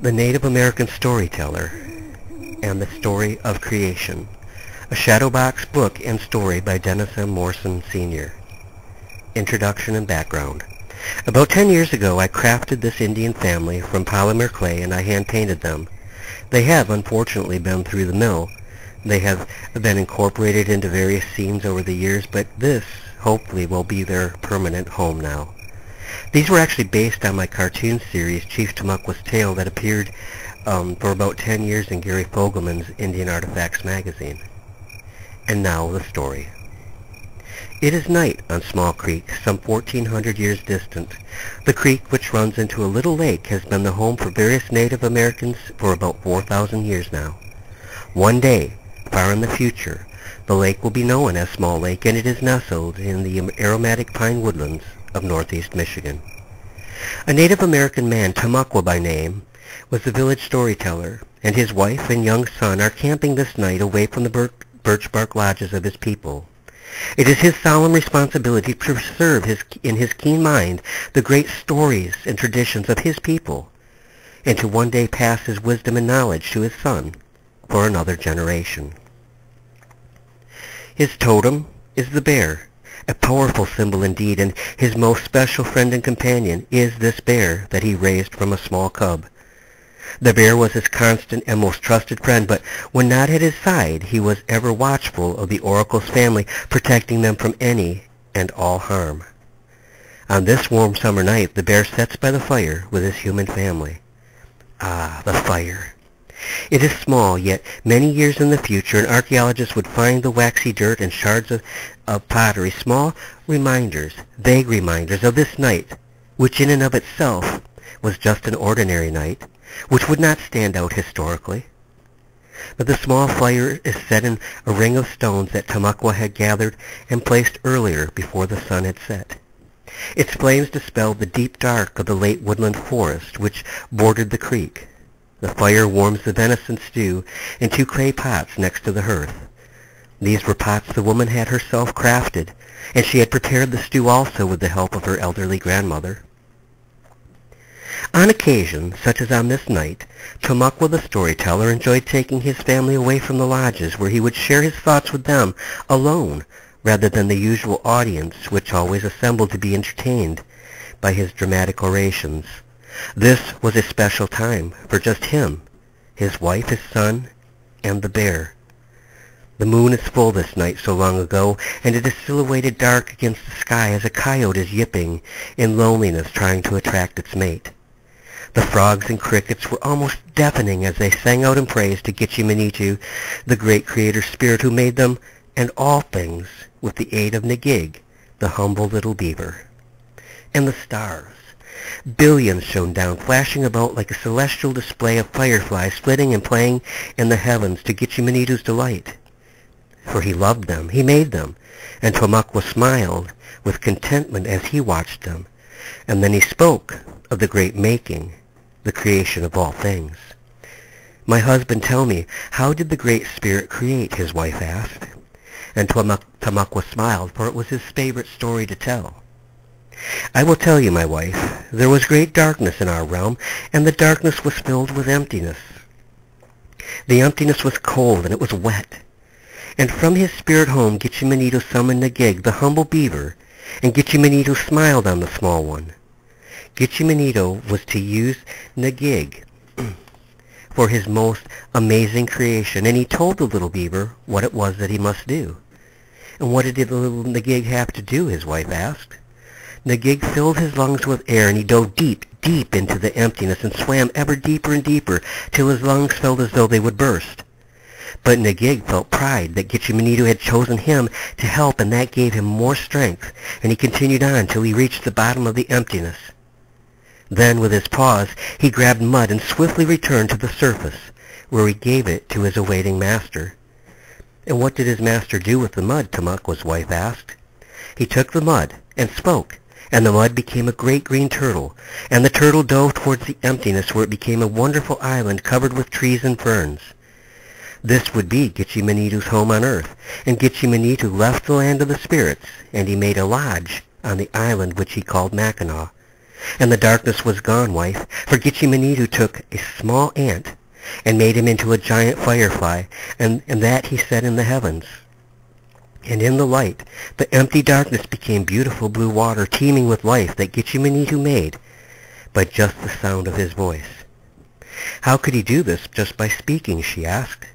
The Native American Storyteller and the Story of Creation, a Shadowbox book and story by Dennis M. Morrison, Sr. Introduction and background. About 10 years ago, I crafted this Indian family from polymer clay, and I hand-painted them. They have, unfortunately, been through the mill. They have been incorporated into various scenes over the years, but this, hopefully, will be their permanent home now. These were actually based on my cartoon series, Chief Tamukwa's Tale, that appeared for about 10 years in Gary Fogelman's Indian Artifacts magazine. And now the story. It is night on Small Creek, some 1,400 years distant. The creek, which runs into a little lake, has been the home for various Native Americans for about 4,000 years now. One day, far in the future, the lake will be known as Small Lake, and it is nestled in the aromatic pine woodlands of northeast Michigan. A Native American man, Tamukwa by name, was the village storyteller, and his wife and young son are camping this night away from the birch bark lodges of his people. It is his solemn responsibility to preserve in his keen mind the great stories and traditions of his people, and to one day pass his wisdom and knowledge to his son for another generation. His totem is the bear, a powerful symbol indeed, and his most special friend and companion is this bear that he raised from a small cub. The bear was his constant and most trusted friend, but when not at his side, he was ever watchful of the oracle's family, protecting them from any and all harm. On this warm summer night, the bear sits by the fire with his human family. Ah, the fire. It is small, yet many years in the future, an archaeologist would find the waxy dirt and shards of pottery, small reminders, vague reminders of this night, which in and of itself was just an ordinary night, which would not stand out historically. But the small fire is set in a ring of stones that Tamukwa had gathered and placed earlier before the sun had set. Its flames dispelled the deep dark of the Late Woodland forest which bordered the creek. The fire warms the venison stew in 2 clay pots next to the hearth. These were pots the woman had herself crafted, and she had prepared the stew also with the help of her elderly grandmother. On occasion, such as on this night, Tamukwa the storyteller enjoyed taking his family away from the lodges, where he would share his thoughts with them alone, rather than the usual audience which always assembled to be entertained by his dramatic orations. This was a special time for just him, his wife, his son, and the bear. The moon is full this night so long ago, and it is silhouetted dark against the sky as a coyote is yipping in loneliness trying to attract its mate. The frogs and crickets were almost deafening as they sang out in praise to Gitchi-Manitou, the great creator spirit who made them and all things with the aid of Negig, the humble little beaver. And the stars. Billions shone down, flashing about like a celestial display of fireflies flitting and playing in the heavens to Gitchi-Manitou's delight. For he loved them, he made them, and Tamukwa smiled with contentment as he watched them. And then he spoke of the great making, the creation of all things. "My husband, tell me, how did the Great Spirit create?" his wife asked. And Tamukwa smiled, for it was his favorite story to tell. "I will tell you, my wife. There was great darkness in our realm, and the darkness was filled with emptiness. The emptiness was cold, and it was wet. And from his spirit home, Gitchi-Manitou summoned Negig, the humble beaver, and Gitchi-Manitou smiled on the small one. Gitchi-Manitou was to use Negig for his most amazing creation, and he told the little beaver what it was that he must do." "And what did the little Negig have to do?" his wife asked. "Negig filled his lungs with air, and he dove deep, deep into the emptiness and swam ever deeper and deeper till his lungs felt as though they would burst. But Negig felt pride that Gitchi-Manitou had chosen him to help, and that gave him more strength, and he continued on till he reached the bottom of the emptiness. Then, with his paws, he grabbed mud and swiftly returned to the surface, where he gave it to his awaiting master." "And what did his master do with the mud?" Tamukwa's wife asked. "He took the mud and spoke, and the mud became a great green turtle, and the turtle dove towards the emptiness, where it became a wonderful island covered with trees and ferns. This would be Gitchi-Manitou's home on earth, and Gitchi-Manitou left the land of the spirits, and he made a lodge on the island which he called Mackinac. And the darkness was gone, wife, for Gitchi-Manitou took a small ant and made him into a giant firefly, and that he set in the heavens. And in the light, the empty darkness became beautiful blue water teeming with life that Gitchi-Manitou made by just the sound of his voice. How could he do this just by speaking, she asked.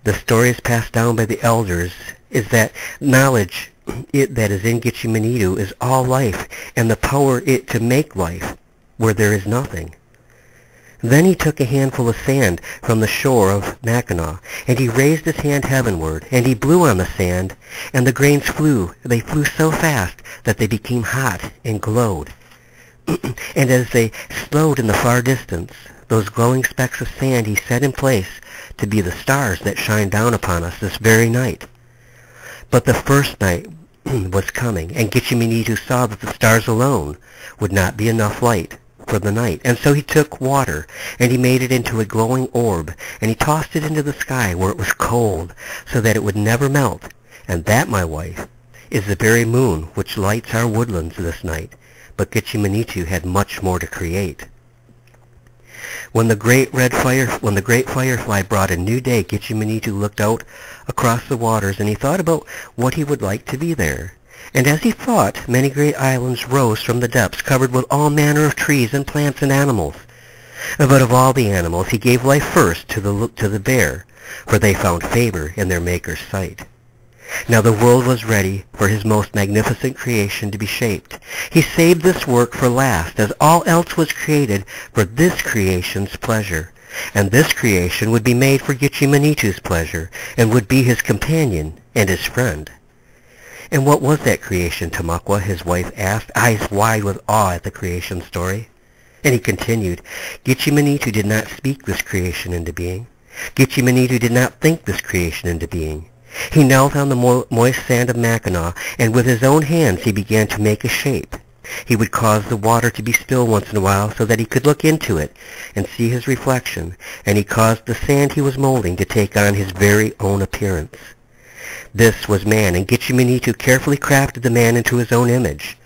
The stories passed down by the elders is that knowledge that is in Gitchi-Manitou is all life, and the power it to make life where there is nothing. Then he took a handful of sand from the shore of Mackinac, and he raised his hand heavenward, and he blew on the sand, and the grains flew. They flew so fast that they became hot and glowed. And as they slowed in the far distance, those glowing specks of sand he set in place to be the stars that shine down upon us this very night. But the first night was coming, and Gitchi-Manitou saw that the stars alone would not be enough light for the night, and so he took water, and he made it into a glowing orb, and he tossed it into the sky where it was cold, so that it would never melt. And that, my wife, is the very moon which lights our woodlands this night. But Gitchi-Manitou had much more to create. When the great firefly brought a new day, Gitchi-Manitou looked out across the waters, and he thought about what he would like to be there. And as he thought, many great islands rose from the depths, covered with all manner of trees and plants and animals. But of all the animals, he gave life first to the bear, for they found favor in their Maker's sight. Now the world was ready for his most magnificent creation to be shaped. He saved this work for last, as all else was created for this creation's pleasure. And this creation would be made for Gitchi-Manitou's pleasure, and would be his companion and his friend. And what was that creation, Tamaqua? His wife asked, eyes wide with awe at the creation story. And he continued, Gitchi-Manitou did not speak this creation into being. Gitchi-Manitou did not think this creation into being. He knelt on the moist sand of Mackinac, and with his own hands he began to make a shape. He would cause the water to be still once in a while so that he could look into it and see his reflection, and he caused the sand he was molding to take on his very own appearance. This was man, and Gitchi-Manitou carefully crafted the man into his own image.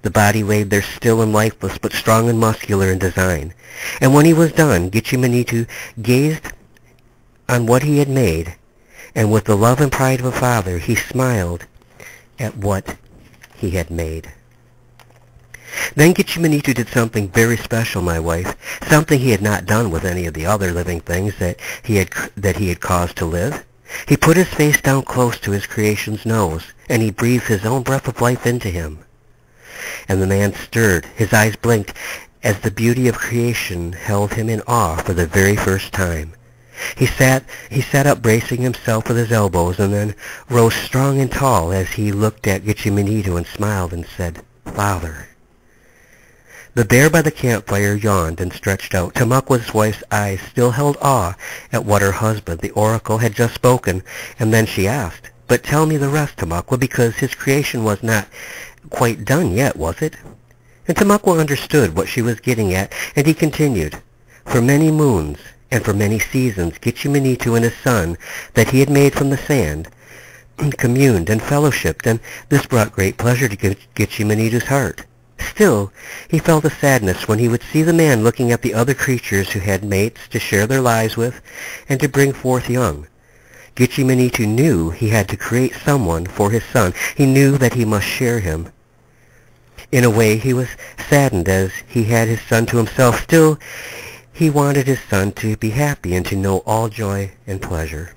The body lay there still and lifeless, but strong and muscular in design. And when he was done, Gitchi-Manitou gazed on what he had made, and with the love and pride of a father, he smiled at what he had made. Then Gitchi-Manitou did something very special, my wife, something he had not done with any of the other living things that he had caused to live. He put his face down close to his creation's nose, and he breathed his own breath of life into him. And the man stirred, his eyes blinked, as the beauty of creation held him in awe for the very first time. He sat up, bracing himself with his elbows, and then rose strong and tall as he looked at Gitchi-Manitou and smiled and said, Father. The bear by the campfire yawned and stretched out. Tamaqua's wife's eyes still held awe at what her husband, the oracle, had just spoken, and then she asked, But tell me the rest, Tamaqua, because his creation was not quite done yet, was it? And Tamaqua understood what she was getting at, and he continued, For many moons and for many seasons, Gitchi-Manitou and his son, that he had made from the sand, communed and fellowshipped, and this brought great pleasure to Gitchi-Manitou's heart. Still, he felt a sadness when he would see the man looking at the other creatures who had mates to share their lives with and to bring forth young. Gitchi-Manitou knew he had to create someone for his son. He knew that he must share him. In a way, he was saddened as he had his son to himself. Still, he wanted his son to be happy and to know all joy and pleasure.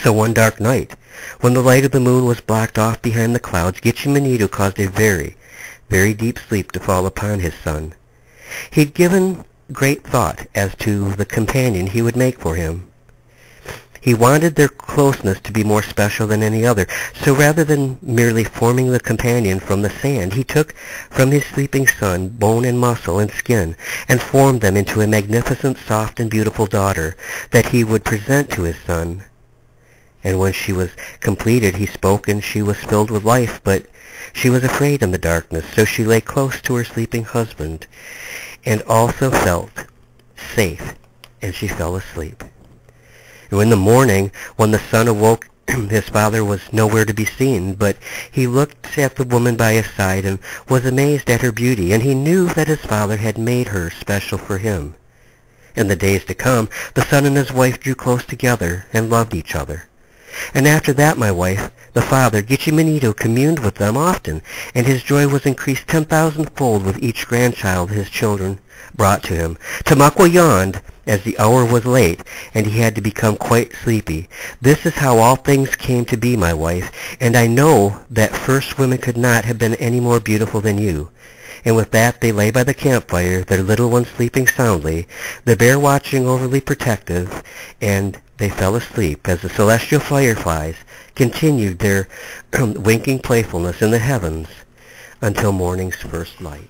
So one dark night, when the light of the moon was blocked off behind the clouds, Gitchi-Manitou caused a very, very deep sleep to fall upon his son. He'd given great thought as to the companion he would make for him. He wanted their closeness to be more special than any other, so rather than merely forming the companion from the sand, he took from his sleeping son bone and muscle and skin, and formed them into a magnificent, soft, and beautiful daughter that he would present to his son. And when she was completed, he spoke, and she was filled with life, but she was afraid in the darkness, so she lay close to her sleeping husband, and also felt safe, and she fell asleep. And in the morning, when the sun awoke His father was nowhere to be seen, but he looked at the woman by his side and was amazed at her beauty, and he knew that his father had made her special for him. In the days to come, the son and his wife drew close together and loved each other. And after that, my wife, the father, Gichimanito, communed with them often, and his joy was increased 10,000-fold with each grandchild his children brought to him. Tamaqua yawned, as the hour was late, and he had to become quite sleepy. This is how all things came to be, my wife, and I know that first women could not have been any more beautiful than you. And with that they lay by the campfire, their little one sleeping soundly, the bear watching overly protective, and they fell asleep as the celestial fireflies continued their winking playfulness in the heavens until morning's first light.